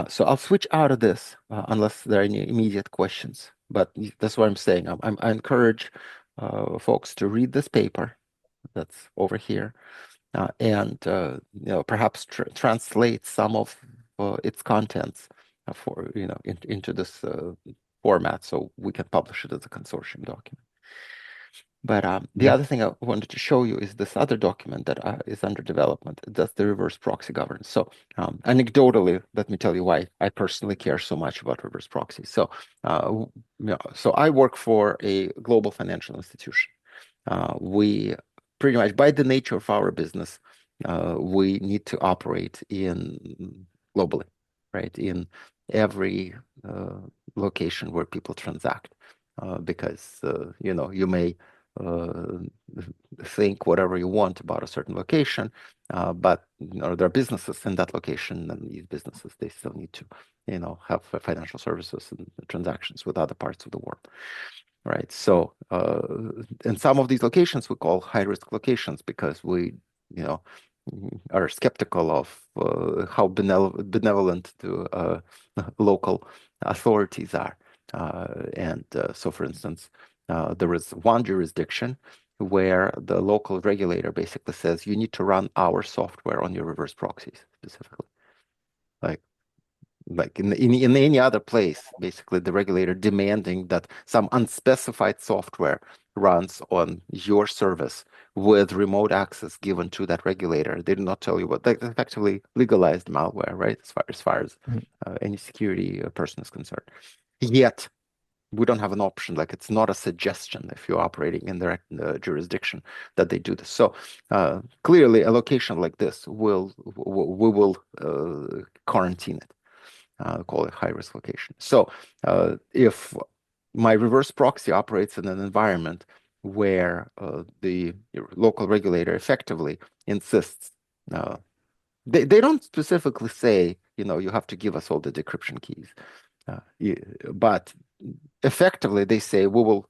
So I'll switch out of this unless there are any immediate questions. But that's what I'm saying. I encourage folks to read this paper that's over here, and perhaps translate some of its contents for into this format, so we can publish it as a consortium document. But the other thing I wanted to show you is this other document that is under development. That's the reverse proxy governance. So anecdotally, let me tell you why I personally care so much about reverse proxy. So, so I work for a global financial institution. We pretty much, by the nature of our business, we need to operate in globally, right? In every location where people transact, because you may think whatever you want about a certain location, but there are businesses in that location, and these businesses, they still need to have financial services and transactions with other parts of the world, right? So in some of these locations we call high-risk locations because we are skeptical of how benevolent the local authorities are. So for instance, there is one jurisdiction where the local regulator basically says you need to run our software on your reverse proxies specifically. Like in any other place, basically the regulator demanding that some unspecified software runs on your service with remote access given to that regulator. They do not tell you what. They effectively legalized malware, right? As far as any security person is concerned. Yet we don't have an option. Like, it's not a suggestion if you're operating in their jurisdiction that they do this. So clearly, a location like this we will quarantine it. Call it high-risk location. So if my reverse proxy operates in an environment where the local regulator effectively insists, they don't specifically say, you have to give us all the decryption keys, but effectively they say we will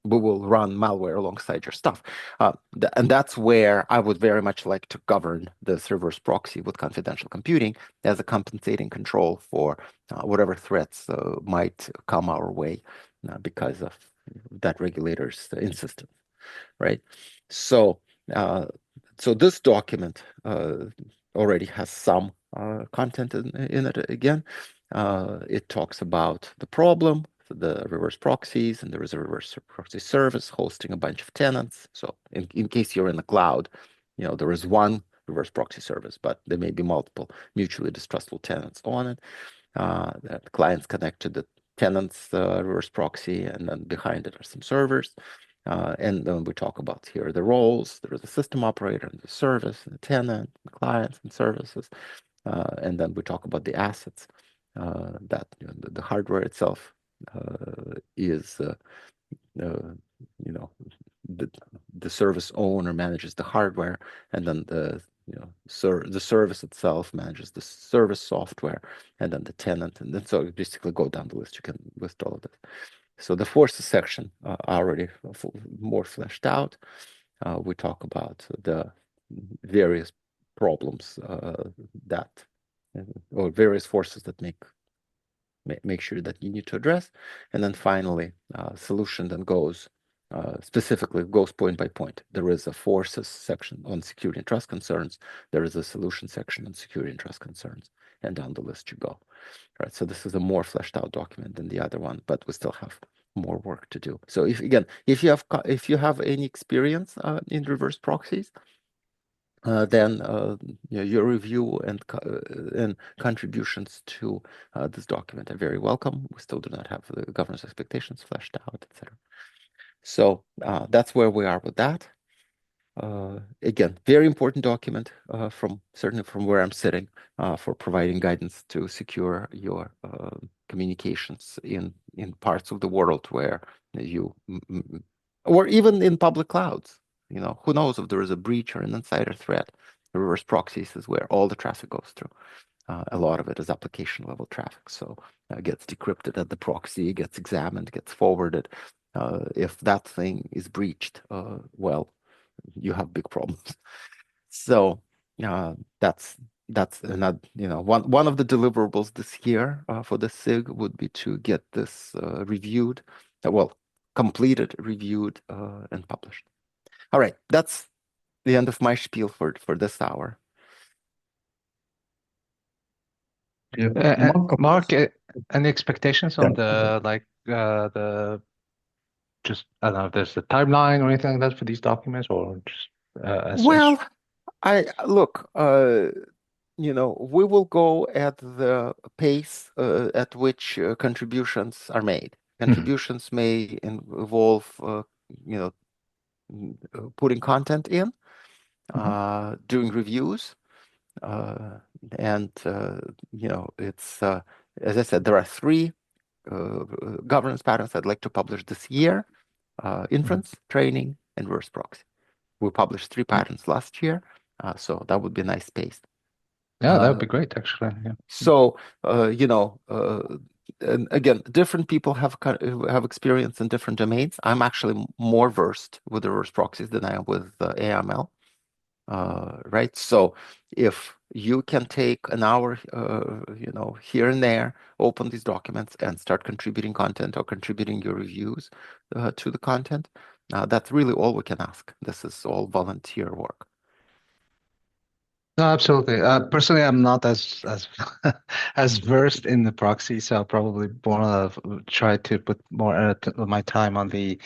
run malware alongside your stuff. And that's where I would very much like to govern this reverse proxy with confidential computing as a compensating control for whatever threats might come our way because of that regulator's insistence, right? So, this document already has some content in it again. It talks about the problem, the reverse proxies, and there is a reverse proxy service hosting a bunch of tenants. So in case you're in the cloud, there is one reverse proxy service, but there may be multiple mutually distrustful tenants on it. That clients connect to the tenants reverse proxy, and then behind it are some servers. And then we talk about here the roles. There is a system operator and the service, and the tenant, the clients and services. And then we talk about the assets that the hardware itself is, the service owner manages the hardware, and then the the service itself manages the service software, and then the tenant, and then so you basically go down the list. You can list all of this. So the forces section are already more fleshed out. We talk about the various problems that or various forces that make sure that you need to address, and then finally solution then goes specifically goes point by point. There is a forces section on security and trust concerns. There is a solution section on security and trust concerns, and down the list you go. Right. So this is a more fleshed out document than the other one, but we still have more work to do. So if you have any experience in reverse proxies, then your review and contributions to this document are very welcome. We still do not have the governance expectations fleshed out, etc. So that's where we are with that. Again, very important document certainly from where I'm sitting for providing guidance to secure your communications in parts of the world where or even in public clouds. Who knows if there is a breach or an insider threat. The reverse proxies is where all the traffic goes through. A lot of it is application level traffic, so it gets decrypted at the proxy, gets examined, gets forwarded. If that thing is breached, well, you have big problems. So that's another, one of the deliverables this year for the SIG would be to get this reviewed, completed, reviewed, and published. All right, that's the end of my spiel for this hour. Yeah. Mark, any expectations on the just, I don't know if there's a timeline or anything like that for these documents, or just as Well, we will go at the pace at which contributions are made. Contributions may involve, putting content in, doing reviews, and it's as I said, there are 3 governance patterns I'd like to publish this year: inference, training, and reverse proxy. We published 3 patterns last year, so that would be a nice pace. Yeah, that would be great, actually. Yeah. So, and again, different people have experience in different domains. I'm actually more versed with the reverse proxies than I am with AML. Right. So if you can take an hour, here and there, open these documents and start contributing content or contributing your reviews to the content, that's really all we can ask. This is all volunteer work. No, absolutely. Personally, I'm not as as versed in the proxy, so I'll probably want to try to put more of my time on the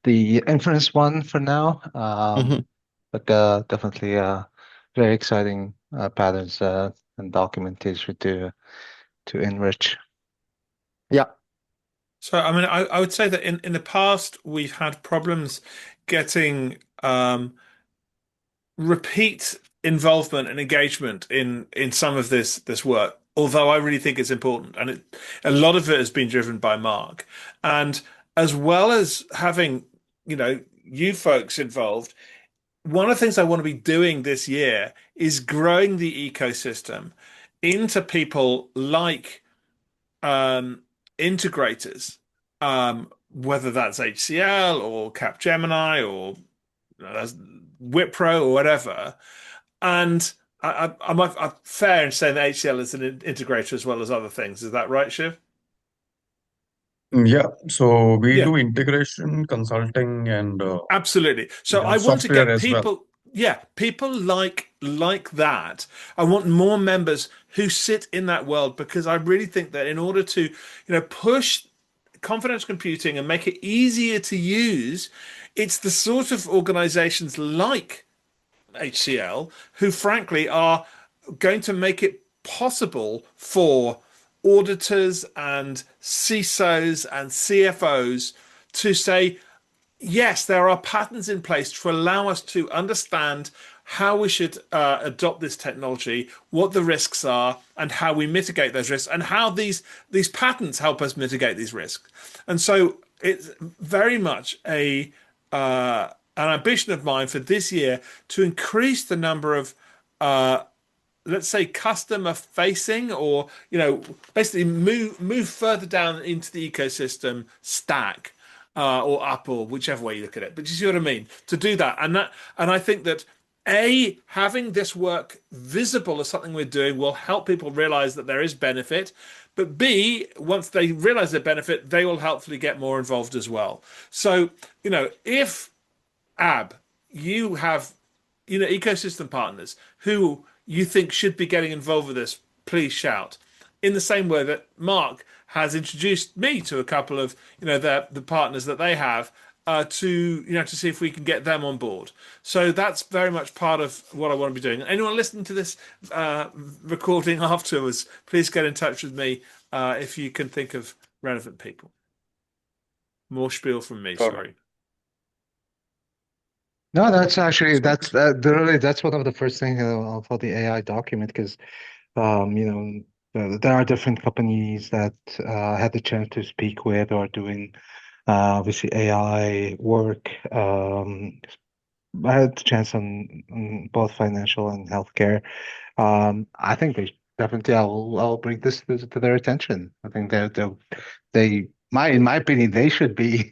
inference one for now. But definitely very exciting patterns and documentation to enrich. Yeah. So, I mean, I would say that in the past, we've had problems getting repeat involvement and engagement in some of this work. Although I really think it's important, and a lot of it has been driven by Mark, and as well as having you folks involved. One of the things I want to be doing this year is growing the ecosystem into people like integrators, whether that's HCL or Capgemini or Wipro or whatever. And I'm fair in saying that HCL is an integrator as well as other things. Is that right, Shiv? Yeah, so we Yeah, do integration, consulting, and absolutely. So I want to software get as well. people like that. I want more members who sit in that world, because I really think that in order to, push confidential computing and make it easier to use, it's the sort of organizations like HCL who frankly are going to make it possible for auditors and CISOs and CFOs to say, yes, there are patterns in place to allow us to understand how we should adopt this technology, what the risks are, and how we mitigate those risks, and how these patterns help us mitigate these risks. And so it's very much a an ambition of mine for this year to increase the number of let's say customer facing, or basically move further down into the ecosystem stack, or up, or whichever way you look at it. But you see what I mean? To do that, and I think that having this work visible as something we're doing will help people realize that there is benefit. But B, once they realize the benefit, they will helpfully get more involved as well. So, if you have, ecosystem partners who you think should be getting involved with this, please shout. In the same way that Mark has introduced me to a couple of, the partners that they have, to see if we can get them on board. So that's very much part of what I want to be doing. Anyone listening to this recording afterwards, please get in touch with me if you can think of relevant people. More spiel from me. Sorry. No, that's actually that's one of the first things for the AI document, because there are different companies that had the chance to speak with or doing obviously AI work. I had the chance on both financial and healthcare. I think they definitely, I'll bring this to their attention. I think in my opinion, they should be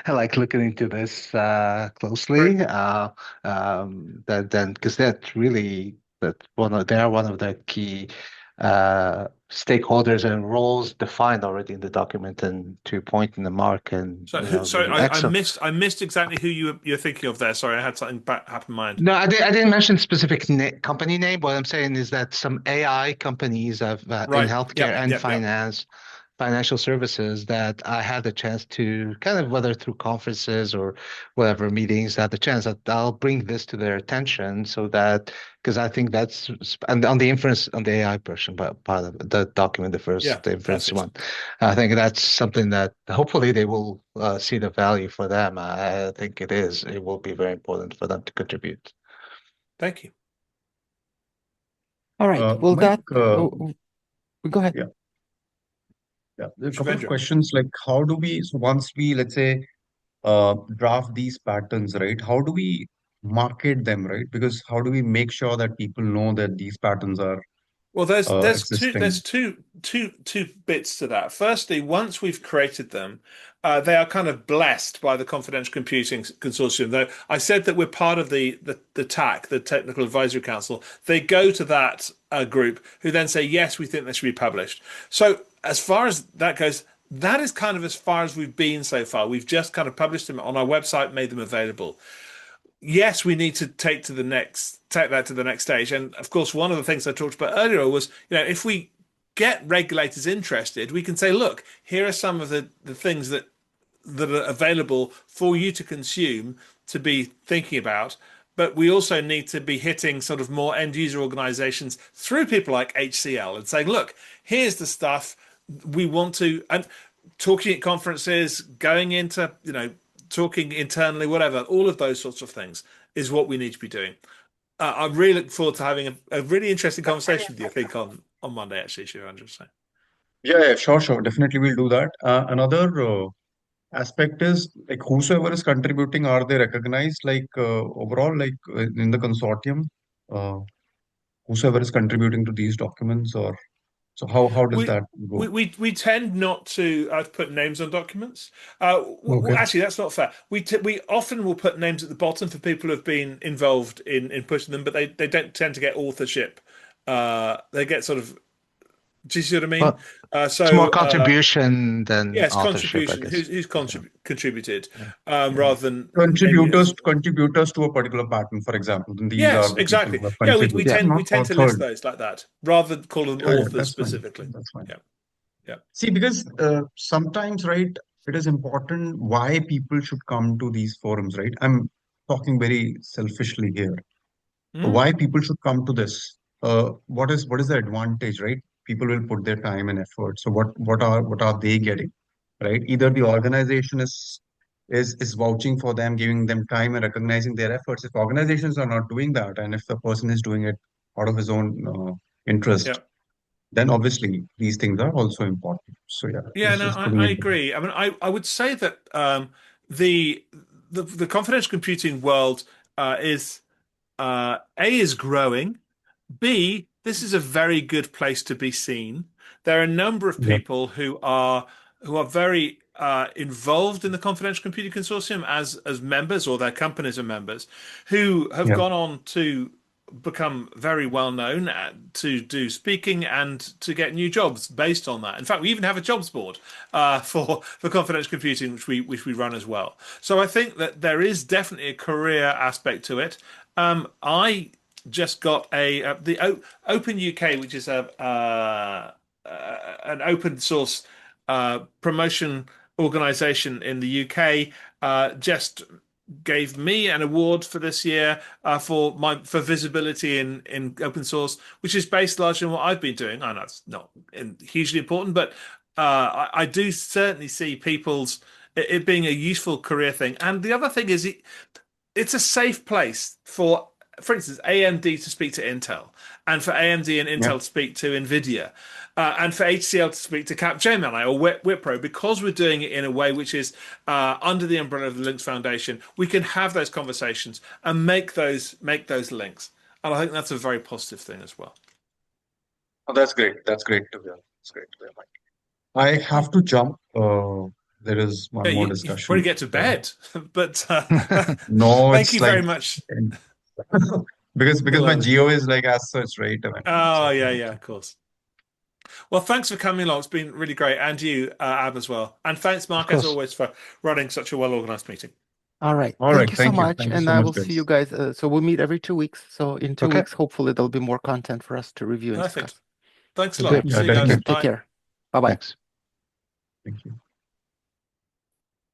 like looking into this closely. Because they are one of the key stakeholders and roles defined already in the document, and to point in the mark. And sorry, I missed exactly who you're thinking of there. Sorry, I had something happen in mind. No, I didn't mention specific company name. What I'm saying is that some AI companies have in healthcare and finance. Financial services that I had the chance to kind of, whether through conferences or whatever meetings, had the chance that I'll bring this to their attention, so that, because I think that's, and on the inference on the AI portion, but part of the document, the inference one, I think that's something that hopefully they will see the value for them. I think it will be very important for them to contribute. Thank you. All right. Well, Mike, go ahead. Yeah. A couple of questions, like how do we, so once we, let's say, draft these patterns, right? How do we market them, right? Because how do we make sure that people know that these patterns are Well, there's existing? two bits to that. Firstly, once we've created them, they are kind of blessed by the Confidential Computing Consortium. Though I said that we're part of the TAC, the Technical Advisory Council. They go to that group, who then say, yes, we think they should be published. So as far as that goes, that is kind of as far as we've been so far. We've just kind of published them on our website, made them available. Yes, we need to take that to the next stage. And of course, one of the things I talked about earlier was, if we get regulators interested, we can say, look, here are some of the things that are available for you to consume, to be thinking about. But we also need to be hitting sort of more end user organizations through people like HCL and saying, look, here's the stuff we want to, and talking at conferences, going into, talking internally, whatever, all of those sorts of things is what we need to be doing. I really look forward to having a really interesting conversation with you, I think, on Monday, actually, Shivandra. So. Yeah, sure. Definitely we'll do that. Another aspect is, like, whosoever is contributing, are they recognized, like, overall, like in the consortium, whosoever is contributing to these documents, or so how does that go? We tend not to put names on documents. Okay. Actually, that's not fair. We often will put names at the bottom for people who have been involved in pushing them, but they don't tend to get authorship. They get sort of. Do you see what I mean? Well, it's more contribution than authorship, contribution. I guess. Who's contributed, rather than Contributors to a particular pattern, for example. Then these are the exactly. people who have We contributed, tend to list those like that, rather than call them authors that's specifically. fine. That's fine. Yeah. See, because sometimes, right, it is important why people should come to these forums, right? I'm talking very selfishly here. Why people should come to this? What is the advantage, right? People will put their time and effort. So what are they getting, right? Either the organization is vouching for them, giving them time and recognizing their efforts. If organizations are not doing that, and if the person is doing it out of his own interest, then obviously these things are also important. So I agree. I mean, I would say that the the confidential computing world is is growing. B, this is a very good place to be seen. There are a number of Yeah. people who are very involved in the Confidential Computing Consortium as members, or their companies are members, who have Yeah. gone on to become very well known, to do speaking and to get new jobs based on that. In fact, we even have a jobs board for confidential computing, which we run as well. So I think that there is definitely a career aspect to it. I just got the Open UK, which is an open source promotion organization in the UK, just gave me an award for this year for visibility in open source, which is based largely on what I've been doing. I know it's not hugely important, but I do certainly see it being a useful career thing. And the other thing is it's a safe place for instance, AMD to speak to Intel, and for AMD and Intel Yeah. to speak to NVIDIA, and for HCL to speak to Capgemini or Wipro, because we're doing it in a way which is under the umbrella of the Linux Foundation. We can have those conversations and make those links, and I think that's a very positive thing as well. Oh, that's great. That's great to hear. That's great to hear, Mike. I have to jump. There is one Yeah, more you discussion. probably get to bed, but No, thank it's you like very much. because my Well, geo is like as such, right? I mean, oh so yeah, of course. Well, thanks for coming along. It's been really great. And you, Ab, as well. And thanks, Of Mark, as course. always, for running such a well-organized meeting. All right. all Thank right. you so much. Thank you And so I much, will see you guys. guys. So we'll meet every 2 weeks. So in two Okay. weeks, hopefully there'll be more content for us to review and Perfect. discuss. Thanks a Good. lot. Yeah, See you guys. definitely. Take Bye. care. Bye bye. Thanks. Thank you.